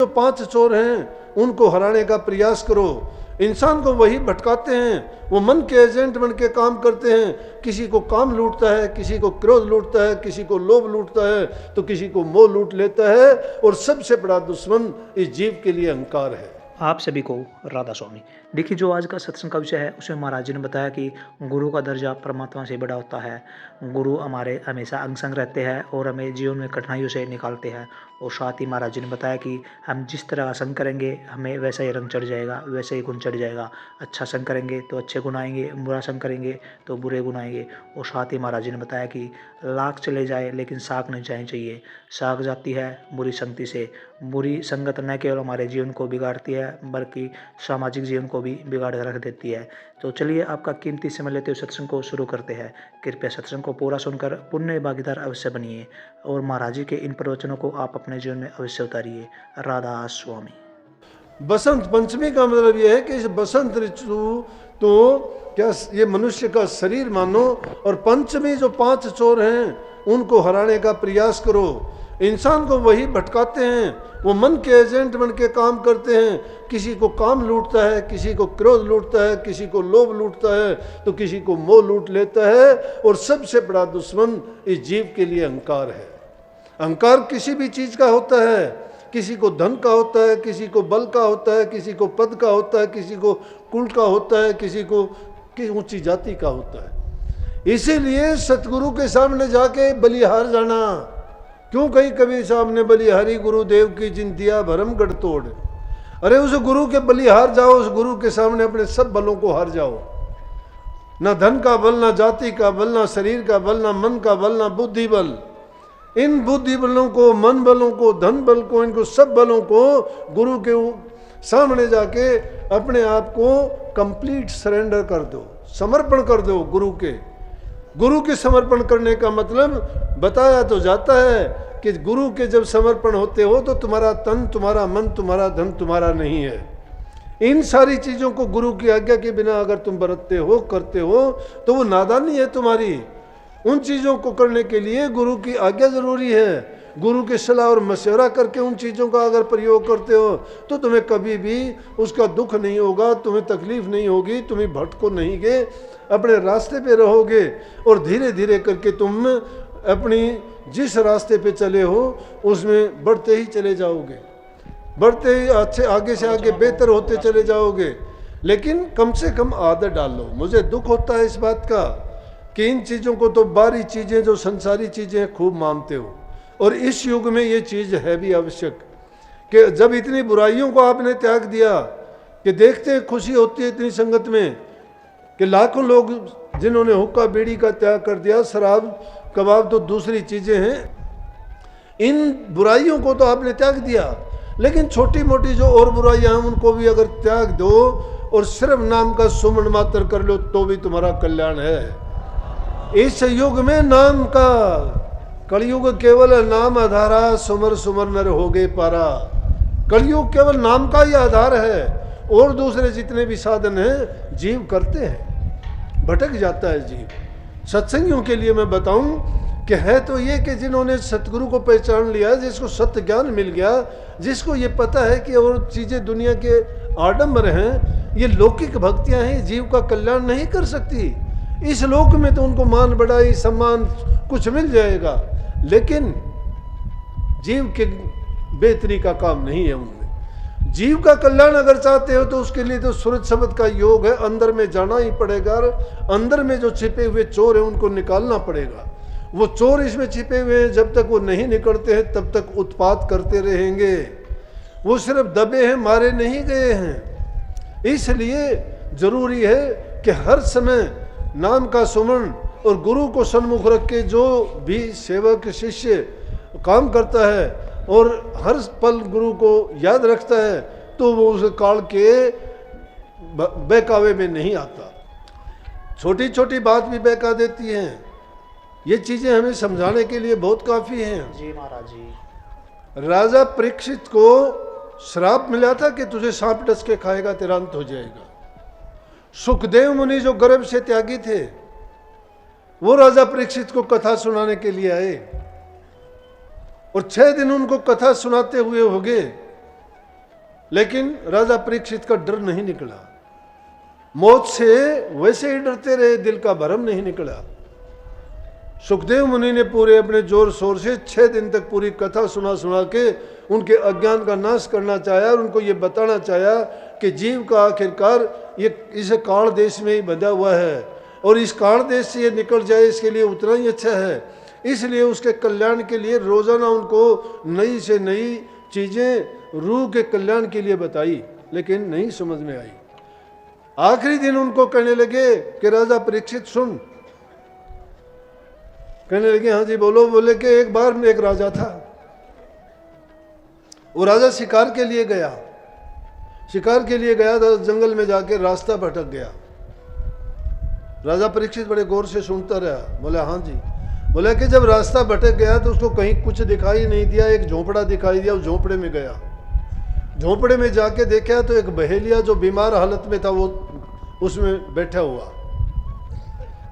जो 5 चोर हैं उनको हराने का प्रयास करो। इंसान को वही भटकाते हैं, वो मन के एजेंट बन के काम करते हैं। किसी को काम लूटता है, किसी को क्रोध लूटता है, किसी को लोभ लूटता है, तो किसी को मोह लूट लेता है। और सबसे बड़ा दुश्मन इस जीव के लिए अहंकार है। आप सभी को राधा स्वामी। देखिए, जो आज का सत्संग का विषय है उसमें महाराज जी ने बताया कि गुरु का दर्जा परमात्मा से बड़ा होता है। गुरु हमारे हमेशा अंग संग रहते हैं और हमें जीवन में कठिनाइयों से निकालते हैं। और साथ ही महाराज जी ने बताया कि हम जिस तरह का संग करेंगे हमें वैसा ही रंग चढ़ जाएगा, वैसे ही गुण चढ़ जाएगा। अच्छा संग करेंगे तो अच्छे गुण आएंगे, बुरा संग करेंगे तो बुरे गुण आएंगे। और साथ ही महाराज जी ने बताया कि लाख चले जाए लेकिन साख नहीं जानी चाहिए। साख जाती है बुरी संगति से। बुरी संगत न केवल हमारे जीवन को बिगाड़ती है बल्कि सामाजिक जीवन को भी बिगाड़ रख देती है। तो चलिए, आपका कीमती समय लेते हुए सत्संग को शुरू करते हैं। कृपया सत्संग को पूरा सुनकर पुण्य भागीदार अवश्य बनिए और महाराज जी के इन प्रवचनों को आप अपने जीवन में अवश्य उतारिए। राधा स्वामी। बसंत पंचमी का मतलब यह है कि इस बसंत ऋतु तो क्या ये मनुष्य का शरीर मानो, और पंचमी जो 5 चोर हैं उनको हराने का प्रयास करो। इंसान को वही भटकाते हैं, वो मन के एजेंट बन के काम करते हैं। किसी को काम लूटता है, किसी को क्रोध लूटता है, किसी को लोभ लूटता है, तो किसी को मोह लूट लेता है। और सबसे बड़ा दुश्मन इस जीव के लिए अहंकार है। अहंकार किसी भी चीज का होता है, किसी को धन का होता है, किसी को बल का होता है, किसी को पद का होता है, किसी को कुल का होता है, किसी को ऊंची जाति का होता है। इसीलिए सतगुरु के सामने जाके बलिहार जाना। क्यों कहीं कभी सामने बलिहारी गुरुदेव की जिन दिया भरम गढ़ तोड़। अरे उस गुरु के बलिहार जाओ, उस गुरु के सामने अपने सब बलों को हार जाओ। ना धन का बल, ना जाति का बल, ना शरीर का बल, ना मन का बल, ना बुद्धि बल। इन बुद्धि बलों को, मन बलों को, धन बल को, इनको सब बलों को गुरु के सामने जाके अपने आप को कंप्लीट सरेंडर कर दो, समर्पण कर दो गुरु के। गुरु के समर्पण करने का मतलब बताया तो जाता है कि गुरु के जब समर्पण होते हो तो तुम्हारा तन, तुम्हारा मन, तुम्हारा धन तुम्हारा नहीं है। इन सारी चीजों को गुरु की आज्ञा के बिना अगर तुम बरतते हो, करते हो, तो वो नादानी है तुम्हारी। उन चीजों को करने के लिए गुरु की आज्ञा जरूरी है। गुरु के सलाह और मशवरा करके उन चीज़ों का अगर प्रयोग करते हो तो तुम्हें कभी भी उसका दुख नहीं होगा, तुम्हें तकलीफ नहीं होगी, तुम्हें भटको नहीं गए, अपने रास्ते पे रहोगे। और धीरे धीरे करके तुम अपनी जिस रास्ते पे चले हो उसमें बढ़ते ही चले जाओगे, बढ़ते ही अच्छे आगे से आगे बेहतर होते चले जाओगे। लेकिन कम से कम आदत डालो। मुझे दुख होता है इस बात का कि इन चीज़ों को तो बाहरी चीज़ें, जो संसारी चीज़ें खूब मानते हो। और इस युग में ये चीज़ है भी आवश्यक कि जब इतनी बुराइयों को आपने त्याग दिया कि देखते हैं खुशी होती है इतनी संगत में कि लाखों लोग जिन्होंने हुक्का बीड़ी का त्याग कर दिया, शराब कबाब तो दूसरी चीज़ें हैं, इन बुराइयों को तो आपने त्याग दिया। लेकिन छोटी मोटी जो और बुराइयां हैं उनको भी अगर त्याग दो और सिर्फ नाम का सुमन मात्र कर लो तो भी तुम्हारा कल्याण है। इस युग में नाम का, कलयुग केवल नाम आधारा, सुमर सुमर नर हो गए पारा। कलयुग केवल नाम का ही आधार है, और दूसरे जितने भी साधन हैं जीव करते हैं, भटक जाता है जीव। सत्संगियों के लिए मैं बताऊं कि है तो ये कि जिन्होंने सतगुरु को पहचान लिया, जिसको सत्य ज्ञान मिल गया, जिसको ये पता है कि और चीज़ें दुनिया के आडंबर हैं, ये लौकिक भक्तियां हैं, जीव का कल्याण नहीं कर सकती। इस लोक में तो उनको मान बढ़ाई, सम्मान कुछ मिल जाएगा, लेकिन जीव के बेहतरी का काम नहीं है उनमें। जीव का कल्याण अगर चाहते हो तो उसके लिए तो सूरज शब्द का योग है, अंदर में जाना ही पड़ेगा। अंदर में जो छिपे हुए चोर हैं उनको निकालना पड़ेगा। वो चोर इसमें छिपे हुए हैं, जब तक वो नहीं निकलते हैं तब तक उत्पात करते रहेंगे। वो सिर्फ दबे हैं, मारे नहीं गए हैं। इसलिए जरूरी है कि हर समय नाम का सुमन और गुरु को सन्मुख रख के जो भी सेवक शिष्य काम करता है और हर पल गुरु को याद रखता है तो वो उस काल के बहकावे में नहीं आता। छोटी छोटी बात भी बहका देती हैं। ये चीज़ें हमें समझाने के लिए बहुत काफ़ी हैं। जी महाराज जी। राजा परीक्षित को श्राप मिला था कि तुझे सांप डस के खाएगा, तेरा अंत हो जाएगा। सुखदेव मुनि जो गर्भ से त्यागी थे, वो राजा परीक्षित को कथा सुनाने के लिए आए और 6 दिन उनको कथा सुनाते हुए हो गए। लेकिन राजा परीक्षित का डर नहीं निकला। मौत से वैसे ही डरते रहे, दिल का भरम नहीं निकला। सुखदेव मुनि ने पूरे अपने जोर शोर से 6 दिन तक पूरी कथा सुना सुना के उनके अज्ञान का नाश करना चाहा और उनको ये बताना चाहा कि जीव का आखिरकार ये इस काल देश में ही बंधा हुआ है और इस काल देश से ये निकल जाए इसके लिए उतना ही अच्छा है। इसलिए उसके कल्याण के लिए रोजाना उनको नई से नई चीजें रूह के कल्याण के लिए बताई, लेकिन नहीं समझ में आई। आखिरी दिन उनको कहने लगे कि राजा परीक्षित सुन। कहने लगे हाँ जी बोलो। बोले कि एक बार एक राजा था, वो राजा शिकार के लिए गया। शिकार के लिए गया तो जंगल में जाके रास्ता भटक गया। राजा परीक्षित बड़े गौर से सुनता रहा। बोला हाँ जी। बोला कि जब रास्ता भटक गया तो उसको कहीं कुछ दिखाई नहीं दिया, एक झोंपड़ा दिखाई दिया, उस झोंपड़े में गया। झोंपड़े में जाके देखा तो एक बहेलिया जो बीमार हालत में था वो उसमें बैठा हुआ,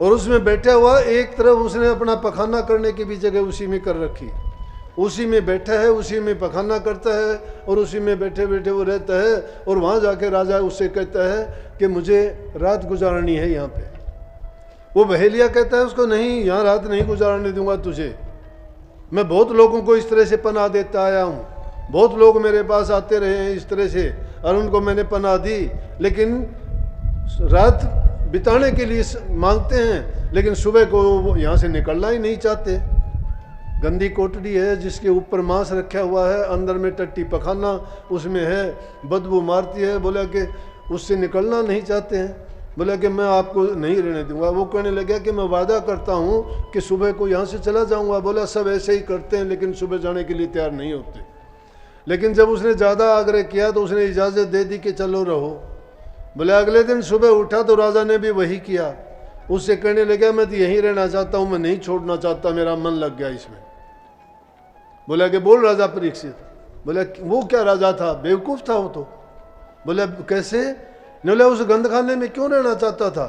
और उसमें बैठा हुआ एक तरफ उसने अपना पखाना करने की भी जगह उसी में कर रखी। उसी में बैठा है, उसी में पखाना करता है और उसी में बैठे बैठे वो रहता है। और वहाँ जाके राजा उससे कहता है कि मुझे रात गुजारनी है यहाँ पे। वो बहेलिया कहता है उसको नहीं, यहाँ रात नहीं गुजारने दूंगा तुझे। मैं बहुत लोगों को इस तरह से पनाह देता आया हूँ, बहुत लोग मेरे पास आते रहे हैं इस तरह से और उनको मैंने पनाह दी, लेकिन रात बिताने के लिए मांगते हैं लेकिन सुबह को वो यहाँ से निकलना ही नहीं चाहते। गंदी कोठड़ी है जिसके ऊपर मांस रखा हुआ है, अंदर में टट्टी पखाना उसमें है, बदबू मारती है। बोला कि उससे निकलना नहीं चाहते हैं। बोला कि मैं आपको नहीं रहने दूंगा। वो कहने लगा कि मैं वादा करता हूँ कि सुबह को यहाँ से चला जाऊँगा। बोला सब ऐसे ही करते हैं लेकिन सुबह जाने के लिए तैयार नहीं होते। लेकिन जब उसने ज़्यादा आग्रह किया तो उसने इजाज़त दे दी कि चलो रहो। बोले अगले दिन सुबह उठा तो राजा ने भी वही किया। उससे कहने लगा मैं तो यहीं रहना चाहता हूँ, मैं नहीं छोड़ना चाहता, मेरा मन लग गया इसमें। बोला कि बोल राजा परीक्षित। बोला वो क्या राजा था, बेवकूफ़ था वो तो। बोला कैसे? बोला उस गंदखाने में क्यों रहना चाहता था?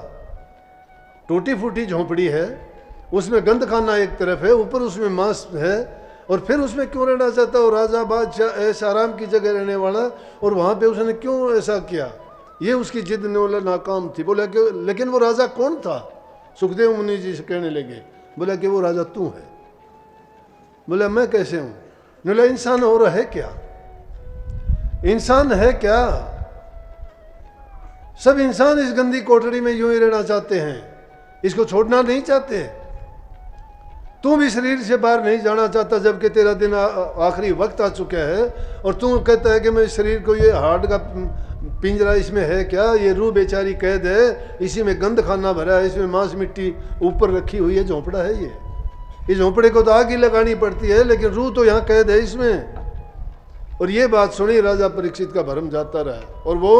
टूटी फूटी झोंपड़ी है, उसमें गंदखाना एक तरफ है, ऊपर उसमें मांस है, और फिर उसमें क्यों रहना चाहता? और राजा बादशाह ऐश आराम की जगह रहने वाला, और वहाँ पे उसने क्यों ऐसा किया? ये उसकी जिद नाकाम थी। बोला कि लेकिन वो राजा कौन था? सुखदेव मुनि जी से कहने लगे। बोला कि वो राजा तू है। बोला मैं कैसे हूँ? बोला इंसान और है क्या? इंसान है क्या? सब इंसान इस गंदी कोठरी में यूं ही रहना चाहते हैं, इसको छोड़ना नहीं चाहते। तू भी शरीर से बाहर नहीं जाना चाहता जबकि तेरा दिन आखिरी वक्त आ चुका है, और तू कहता है कि मैं शरीर को, ये हार्ट का पिंजरा इसमें है क्या? ये रूह बेचारी कैद है, इसी में गंद खाना भरा है, इसमें मांस मिट्टी ऊपर रखी हुई है, झोंपड़ा है ये। इस झोंपड़े को तो आग ही लगानी पड़ती है, लेकिन रूह तो यहाँ कैद है इसमें। और ये बात सुनी राजा परीक्षित का भरम जाता रहा, और वो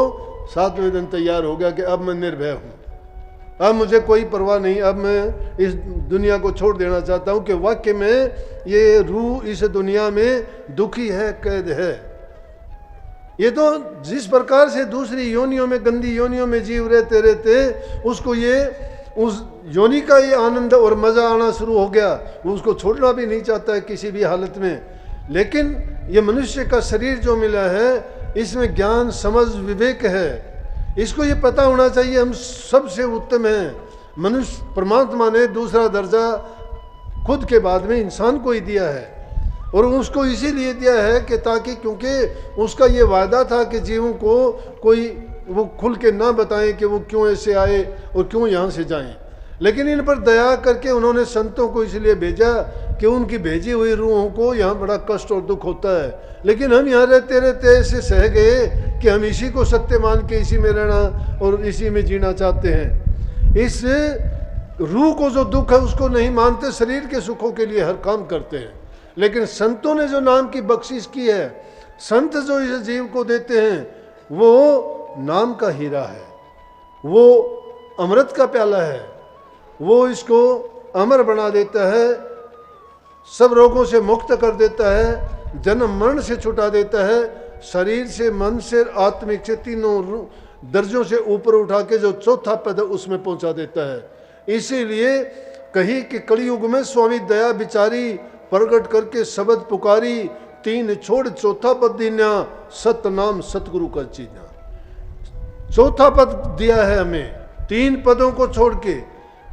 7वें दिन तैयार हो गया कि अब मैं निर्भय हूँ, अब मुझे कोई परवाह नहीं, अब मैं इस दुनिया को छोड़ देना चाहता हूँ कि वाकई में ये रूह इस दुनिया में दुखी है, कैद है। ये तो जिस प्रकार से दूसरी योनियों में, गंदी योनियों में जीव रहते रहते उसको ये उस योनि का ये आनंद और मज़ा आना शुरू हो गया, वो उसको छोड़ना भी नहीं चाहता है किसी भी हालत में। लेकिन ये मनुष्य का शरीर जो मिला है इसमें ज्ञान, समझ, विवेक है, इसको ये पता होना चाहिए हम सबसे उत्तम हैं। मनुष्य, परमात्मा ने दूसरा दर्जा खुद के बाद में इंसान को ही दिया है, और उसको इसीलिए दिया है कि ताकि, क्योंकि उसका ये वादा था कि जीवों को कोई वो खुल के ना बताएं कि वो क्यों ऐसे आए और क्यों यहाँ से जाएं। लेकिन इन पर दया करके उन्होंने संतों को इसलिए भेजा कि उनकी भेजी हुई रूहों को यहाँ बड़ा कष्ट और दुख होता है, लेकिन हम यहाँ रहते रहते ऐसे सह गए कि हम इसी को सत्य मान के इसी में रहना और इसी में जीना चाहते हैं। इस रूह को जो दुख है उसको नहीं मानते, शरीर के सुखों के लिए हर काम करते हैं। लेकिन संतों ने जो नाम की बख्शिश की है, संत जो इस जीव को देते हैं, वो नाम का हीरा है, वो अमृत का प्याला है, वो इसको अमर बना देता है, सब रोगों से मुक्त कर देता है, जन्म मरण से छुटा देता है, शरीर से, मन से, आत्मिक से, तीनों दर्जों से ऊपर उठा के जो चौथा पद उसमें पहुंचा देता है। इसीलिए कही कि कलयुग में स्वामी दया बिचारी, प्रगट करके शब्द पुकारी, तीन छोड़ चौथा पद दीना, सतनाम सतगुरु का चीना। चौथा पद दिया है हमें, तीन पदों को छोड़ के,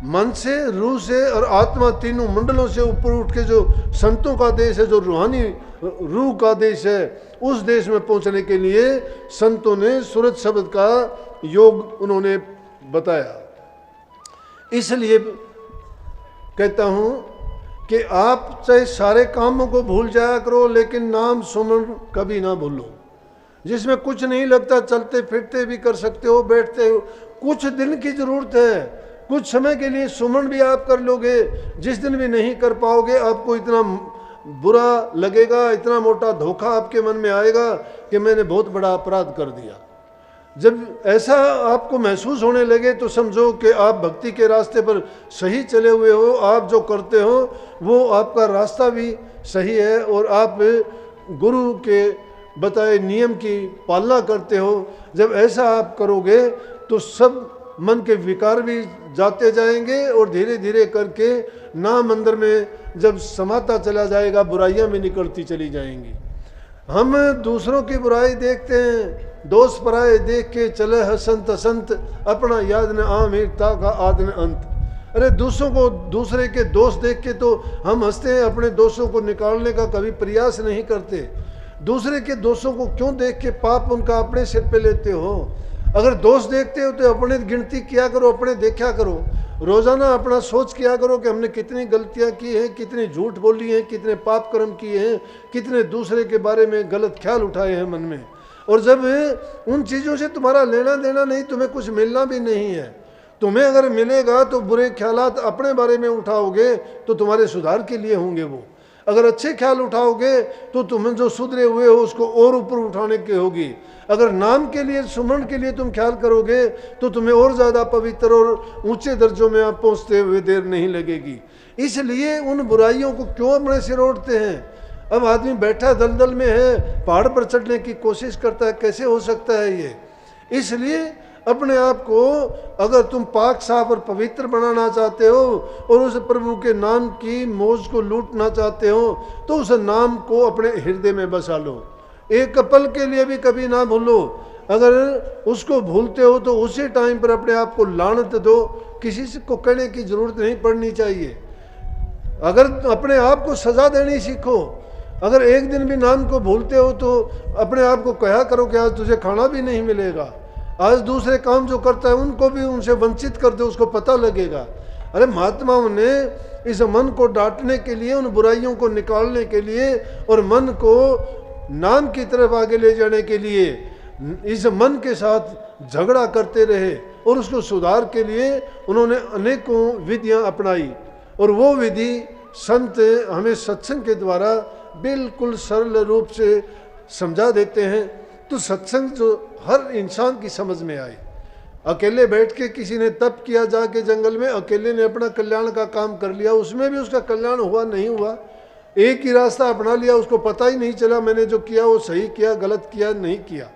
मन से, रूह से और आत्मा, तीनों मंडलों से ऊपर उठ के जो संतों का देश है, जो रूहानी रूह का देश है, उस देश में पहुंचने के लिए संतों ने सूरज शब्द का योग उन्होंने बताया। इसलिए कहता हूं कि आप चाहे सारे कामों को भूल जाया करो, लेकिन नाम सुमन कभी ना भूलो। जिसमें कुछ नहीं लगता, चलते फिरते भी कर सकते हो, बैठते हो, कुछ दिन की जरूरत है, कुछ समय के लिए सुमन भी आप कर लोगे। जिस दिन भी नहीं कर पाओगे, आपको इतना बुरा लगेगा, इतना मोटा धोखा आपके मन में आएगा कि मैंने बहुत बड़ा अपराध कर दिया। जब ऐसा आपको महसूस होने लगे तो समझो कि आप भक्ति के रास्ते पर सही चले हुए हो, आप जो करते हो वो आपका रास्ता भी सही है और आप गुरु के बताए नियम की पालना करते हो। जब ऐसा आप करोगे तो सब मन के विकार भी जाते जाएंगे और धीरे धीरे करके नाम अंदर में जब समाता चला जाएगा, बुराइयां भी निकलती चली जाएंगी। हम दूसरों की बुराई देखते हैं, दोष पराए देख के चले हसंत हसंत, अपना याद न आमिरता का आद न अंत। अरे दूसरे के दोष देख के तो हम हंसते हैं, अपने दोषों को निकालने का कभी प्रयास नहीं करते। दूसरे के दोषों को क्यों देख के पाप उनका अपने सिर पे लेते हो? अगर दोष देखते हो तो अपने गिनती किया करो, अपने देखा करो, रोजाना अपना सोच किया करो कि हमने कितनी गलतियां की हैं, कितनी झूठ बोली हैं, कितने पाप कर्म किए हैं, कितने दूसरे के बारे में गलत ख्याल उठाए हैं मन में। और जब उन चीज़ों से तुम्हारा लेना देना नहीं, तुम्हें कुछ मिलना भी नहीं है, तुम्हें अगर मिलेगा तो बुरे ख्यालात अपने बारे में उठाओगे तो तुम्हारे सुधार के लिए होंगे वो। अगर अच्छे ख्याल उठाओगे तो तुम्हें जो सुधरे हुए हो उसको और ऊपर उठाने की होगी। अगर नाम के लिए, सुमरण के लिए तुम ख्याल करोगे तो तुम्हें और ज़्यादा पवित्र और ऊंचे दर्जों में आप पहुंचते हुए देर नहीं लगेगी। इसलिए उन बुराइयों को क्यों अपने सिर ओढ़ते हैं? अब आदमी बैठा दलदल में है, पहाड़ पर चढ़ने की कोशिश करता है, कैसे हो सकता है ये? इसलिए अपने आप को अगर तुम पाक साफ और पवित्र बनाना चाहते हो और उस प्रभु के नाम की मौज को लूटना चाहते हो तो उस नाम को अपने हृदय में बसा लो। एक पल के लिए भी कभी ना भूलो। अगर उसको भूलते हो तो उसी टाइम पर अपने आप को लानत दो, किसी से को कहने की जरूरत नहीं पड़नी चाहिए। अगर अपने आप को सजा देनी सीखो। अगर एक दिन भी नाम को भूलते हो तो अपने आप को कहा करो कि आज तुझे खाना भी नहीं मिलेगा, आज दूसरे काम जो करता है उनको भी उनसे वंचित कर दे, उसको पता लगेगा। अरे महात्माओं ने इस मन को डांटने के लिए, उन बुराइयों को निकालने के लिए और मन को नाम की तरफ आगे ले जाने के लिए इस मन के साथ झगड़ा करते रहे और उसको सुधार के लिए उन्होंने अनेकों विधियां अपनाई। और वो विधि संत हमें सत्संग के द्वारा बिल्कुल सरल रूप से समझा देते हैं। तो सत्संग जो हर इंसान की समझ में आए। अकेले बैठ के किसी ने तप किया जाके जंगल में, अकेले ने अपना कल्याण का काम कर लिया, उसमें भी उसका कल्याण हुआ नहीं हुआ। एक ही रास्ता अपना लिया, उसको पता ही नहीं चला मैंने जो किया वो सही किया, गलत किया, नहीं किया।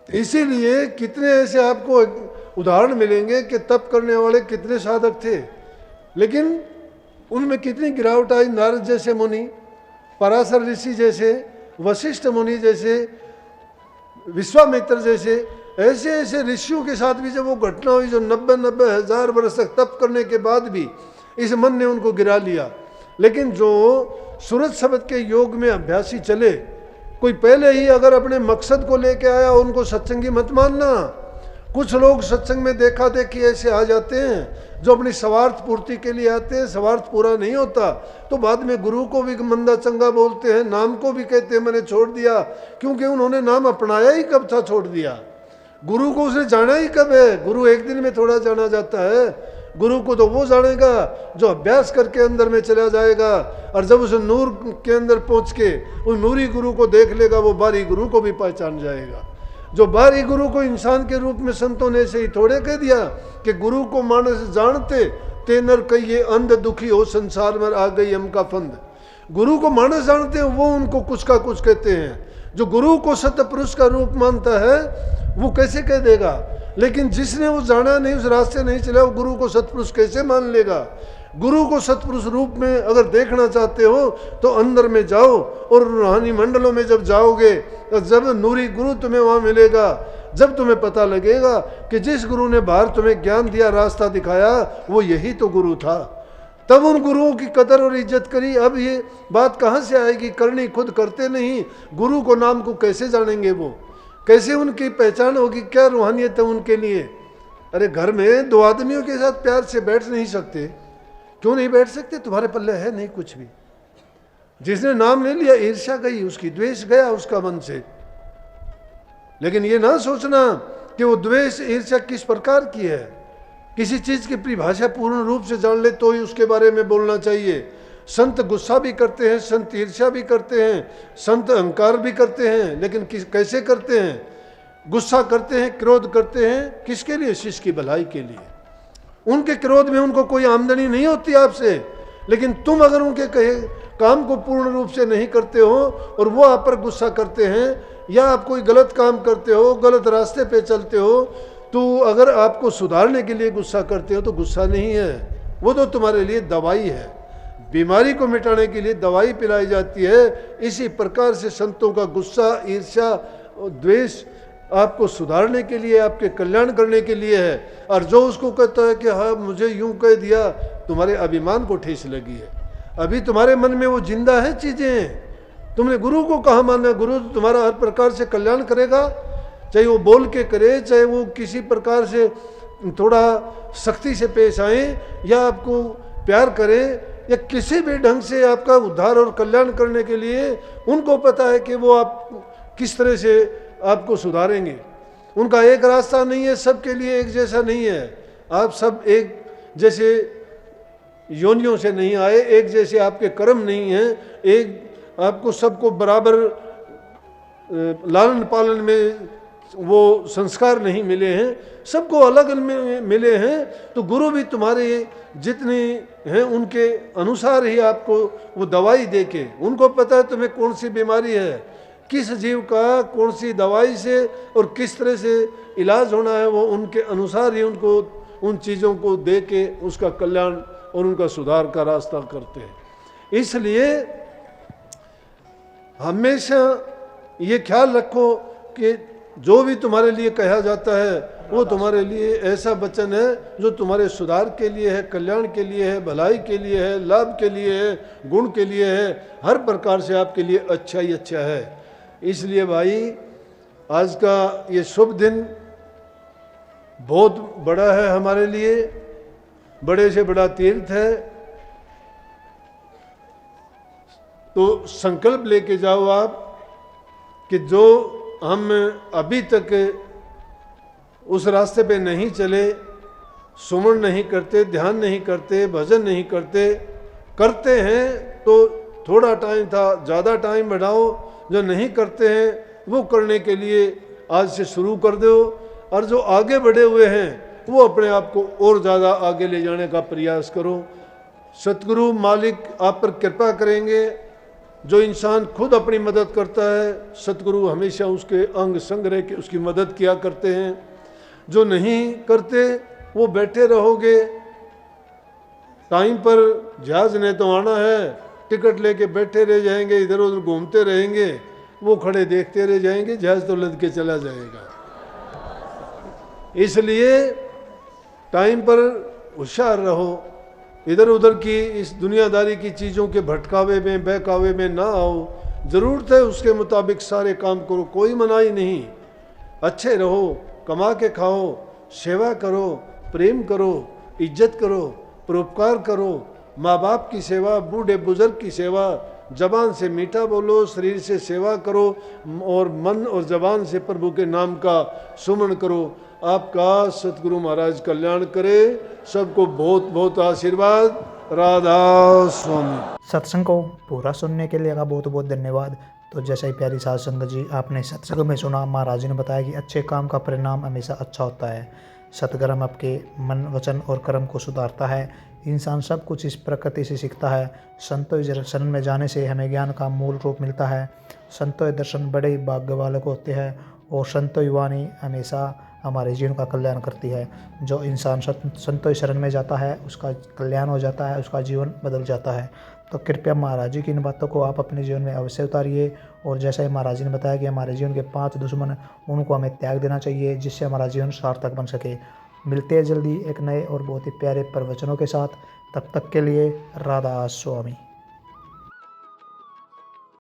इसीलिए कितने ऐसे आपको उदाहरण मिलेंगे कि तप करने वाले कितने साधक थे, लेकिन उनमें कितनी गिरावट आई। नारद जैसे मुनि, पराशर ऋषि जैसे, वशिष्ठ मुनि जैसे, विश्वामित्र जैसे, ऐसे ऐसे ऋषियों के साथ भी जब वो घटना हुई जो 90 हजार वर्ष तक तप करने के बाद भी इस मन ने उनको गिरा लिया। लेकिन जो सूरज शब्द के योग में अभ्यासी चले, कोई पहले ही अगर अपने मकसद को लेके आया, उनको सत्संगी मत मानना। कुछ लोग सत्संग में देखा देखी ऐसे आ जाते हैं जो अपनी स्वार्थ पूर्ति के लिए आते हैं, स्वार्थ पूरा नहीं होता तो बाद में गुरु को भी मंदा चंगा बोलते हैं, नाम को भी कहते हैं मैंने छोड़ दिया, क्योंकि उन्होंने नाम अपनाया ही कब था, छोड़ दिया। गुरु को उसने जाना ही कब है? गुरु एक दिन में थोड़ा जाना जाता है। गुरु को तो वो जानेगा जो अभ्यास करके अंदर में चला जाएगा, और जब उस नूर के अंदर पहुंच के उस नूरी गुरु को देख लेगा, वो बारी गुरु को भी पहचान जाएगा। जो बारी गुरु को इंसान के रूप में संतों ने ऐसे ही थोड़े कह दिया कि गुरु को मानस जानते ते नर कहिए अंध दुखी हो संसार में आ गई हम का फंद। गुरु को मानस जानते हैं वो उनको कुछ का कुछ कहते हैं। जो गुरु को सत्य पुरुष का रूप मानता है वो कैसे कह देगा? लेकिन जिसने वो जाना नहीं, उस रास्ते नहीं चला, वो गुरु को सत्पुरुष कैसे मान लेगा? गुरु को सतपुरुष रूप में अगर देखना चाहते हो तो अंदर में जाओ, और रूहानी मंडलों में जब जाओगे तो जब नूरी गुरु तुम्हें वहाँ मिलेगा, जब तुम्हें पता लगेगा कि जिस गुरु ने बाहर तुम्हें ज्ञान दिया, रास्ता दिखाया, वो यही तो गुरु था, तब उन गुरुओं की कदर और इज्जत करी। अब ये बात कहाँ से आएगी? करनी खुद करते नहीं, गुरु को नाम को कैसे जानेंगे? वो कैसे उनकी पहचान होगी? क्या रूहानियत है उनके लिए? अरे घर में दो आदमियों के साथ प्यार से बैठ नहीं सकते? क्यों नहीं बैठ सकते? तुम्हारे पल्ले है नहीं कुछ भी। जिसने नाम ले लिया, ईर्ष्या गई उसकी, द्वेष गया उसका मन से। लेकिन ये ना सोचना कि वो द्वेष ईर्ष्या किस प्रकार की है। किसी चीज की परिभाषा पूर्ण रूप से जान ले तो ही उसके बारे में बोलना चाहिए। संत गुस्सा भी करते हैं, संत ईर्ष्या भी करते हैं, संत अहंकार भी करते हैं, लेकिन कैसे करते हैं? गुस्सा करते हैं, क्रोध करते हैं, किसके लिए? शिष्य की भलाई के लिए। उनके क्रोध में उनको कोई आमदनी नहीं होती आपसे, लेकिन तुम अगर उनके कहे काम को पूर्ण रूप से नहीं करते हो और वो आप पर गुस्सा करते हैं, या आप कोई गलत काम करते हो, गलत रास्ते पे चलते हो, तो अगर आपको सुधारने के लिए गुस्सा करते हो तो गुस्सा नहीं है, वो तो तुम्हारे लिए दवाई है। बीमारी को मिटाने के लिए दवाई पिलाई जाती है। इसी प्रकार से संतों का गुस्सा, ईर्ष्या और द्वेष आपको सुधारने के लिए, आपके कल्याण करने के लिए है। और जो उसको कहता है कि हाँ मुझे यूं कह दिया, तुम्हारे अभिमान को ठेस लगी है। अभी तुम्हारे मन में वो जिंदा है चीजें। तुमने गुरु को कहाँ माना? गुरु तुम्हारा हर प्रकार से कल्याण करेगा, चाहे वो बोल के करे, चाहे वो किसी प्रकार से थोड़ा सख्ती से पेश आए, या आपको प्यार करें, या किसी भी ढंग से आपका उद्धार और कल्याण करने के लिए उनको पता है कि वो आप किस तरह से आपको सुधारेंगे। उनका एक रास्ता नहीं है, सबके लिए एक जैसा नहीं है। आप सब एक जैसे योनियों से नहीं आए, एक जैसे आपके कर्म नहीं हैं, एक आपको सबको बराबर लालन पालन में वो संस्कार नहीं मिले हैं, सबको अलग मिले हैं। तो गुरु भी तुम्हारे जितने हैं उनके अनुसार ही आपको वो दवाई देके, उनको पता है तुम्हें कौन सी बीमारी है, किस जीव का कौन सी दवाई से और किस तरह से इलाज होना है, वो उनके अनुसार ही उनको उन चीज़ों को दे के उसका कल्याण और उनका सुधार का रास्ता करते हैं। इसलिए हमेशा ये ख्याल रखो कि जो भी तुम्हारे लिए कहा जाता है वो तुम्हारे लिए ऐसा वचन है जो तुम्हारे सुधार के लिए है, कल्याण के लिए है, भलाई के लिए है, लाभ के लिए है, गुण के लिए है, हर प्रकार से आपके लिए अच्छा ही अच्छा है। इसलिए भाई आज का ये शुभ दिन बहुत बड़ा है हमारे लिए, बड़े से बड़ा तीर्थ है। तो संकल्प लेके जाओ आप कि जो हम अभी तक उस रास्ते पे नहीं चले, सुमन नहीं करते, ध्यान नहीं करते, भजन नहीं करते हैं तो थोड़ा टाइम था, ज़्यादा टाइम बढ़ाओ। जो नहीं करते हैं वो करने के लिए आज से शुरू कर दो, और जो आगे बढ़े हुए हैं वो अपने आप को और ज़्यादा आगे ले जाने का प्रयास करो। सतगुरु मालिक आप पर कृपा करेंगे। जो इंसान खुद अपनी मदद करता है, सतगुरु हमेशा उसके अंग संग रह के उसकी मदद किया करते हैं। जो नहीं करते वो बैठे रहोगे, टाइम पर जहाज ने तो आना है, टिकट लेके बैठे रह जाएंगे, इधर उधर घूमते रहेंगे, वो खड़े देखते रह जाएंगे, जहाज तो लद के चला जाएगा। इसलिए टाइम पर होशियार रहो, इधर उधर की इस दुनियादारी की चीज़ों के भटकावे में बहकावे में ना आओ। ज़रूरत है उसके मुताबिक सारे काम करो, कोई मनाही नहीं। अच्छे रहो, कमा के खाओ, सेवा करो, प्रेम करो, इज्जत करो, परोपकार करो, माँ बाप की सेवा, बूढ़े बुजुर्ग की सेवा, जबान से मीठा बोलो, शरीर से सेवा करो, और मन और जबान से प्रभु के नाम का सुमन करो। आपका सतगुरु महाराज कल्याण करे। सबको बहुत बहुत आशीर्वाद। राधा स्वामी। सत्संग को पूरा सुनने के लिए का बहुत बहुत धन्यवाद। तो जैसा ही प्यारी साध संगत जी आपने सत्संग में सुना, महाराज जी ने बताया कि अच्छे काम का परिणाम हमेशा अच्छा होता है। सतगर्म आपके मन, वचन और कर्म को सुधारता है। इंसान सब कुछ इस प्रकृति से सीखता है। संतों के शरण में जाने से हमें ज्ञान का मूल रूप मिलता है। संतों के दर्शन बड़े ही भाग्य वाले को होते हैं और संतों की वाणी हमेशा हमारे जीवन का कल्याण करती है। जो इंसान संतों की शरण में जाता है उसका कल्याण हो जाता है, उसका जीवन बदल जाता है। तो कृपया महाराज जी की इन बातों को आप अपने जीवन में अवश्य उतारिए। और जैसा ही महाराज जी ने बताया कि हमारे जीवन के 5 दुश्मन, उनको हमें त्याग देना चाहिए जिससे हमारा जीवन सार्थक बन सके। मिलते हैं जल्दी एक नए और बहुत ही प्यारे प्रवचनों के साथ। तब तक के लिए राधा स्वामी।